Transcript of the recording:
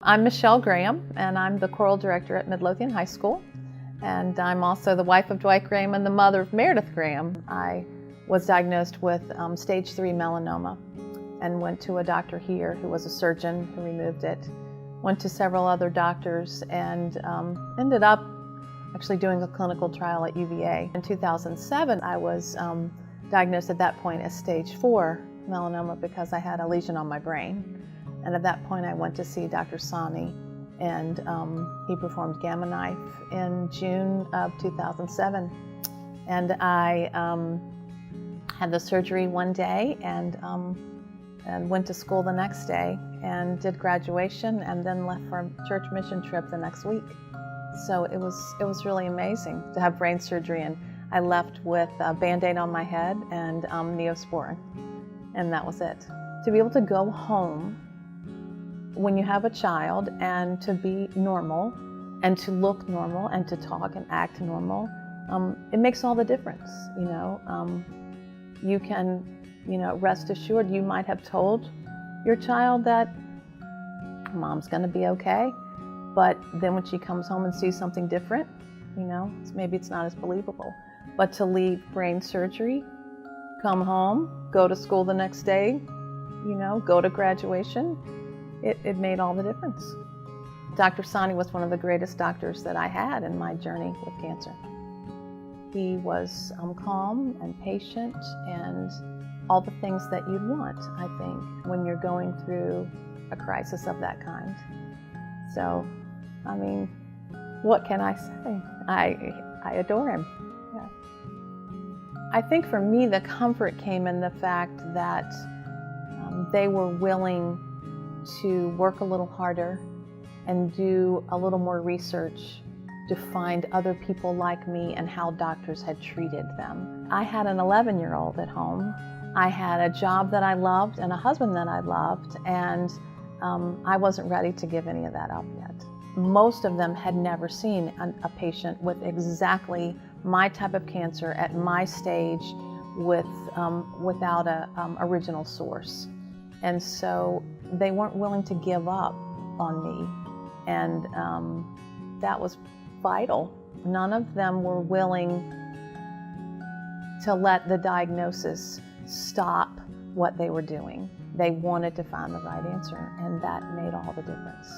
I'm Michelle Graham, and I'm the choral director at Midlothian High School. And I'm also the wife of Dwight Graham and the mother of Meredith Graham. I was diagnosed with stage 3 melanoma and went to a doctor here who was a surgeon who removed it. Went to several other doctors and ended up actually doing a clinical trial at UVA. In 2007, I was diagnosed at that point as stage 4 melanoma because I had a lesion on my brain. And at that point, I went to see Dr. Sahni, and he performed Gamma Knife in June of 2007. And I had the surgery one day and went to school the next day and did graduation and then left for a church mission trip the next week. So it was really amazing to have brain surgery, and I left with a Band-Aid on my head and Neosporin, and that was it. To be able to go home when you have a child and to be normal and to look normal and to talk and act normal, it makes all the difference. You can, rest assured you might have told your child that mom's going to be okay, but then when she comes home and sees something different, maybe it's not as believable. But to leave brain surgery, come home, go to school the next day, go to graduation, it made all the difference. Dr. Sahni was one of the greatest doctors that I had in my journey with cancer. He was calm and patient and all the things that you'd want, I think, when you're going through a crisis of that kind. So, what can I say? I adore him. Yeah. I think for me, the comfort came in the fact that they were willing to work a little harder and do a little more research to find other people like me and how doctors had treated them. I had an 11-year-old at home. I had a job that I loved and a husband that I loved, and I wasn't ready to give any of that up yet. Most of them had never seen a patient with exactly my type of cancer at my stage without an original source. And so they weren't willing to give up on me, and that was vital. None of them were willing to let the diagnosis stop what they were doing. They wanted to find the right answer, and that made all the difference.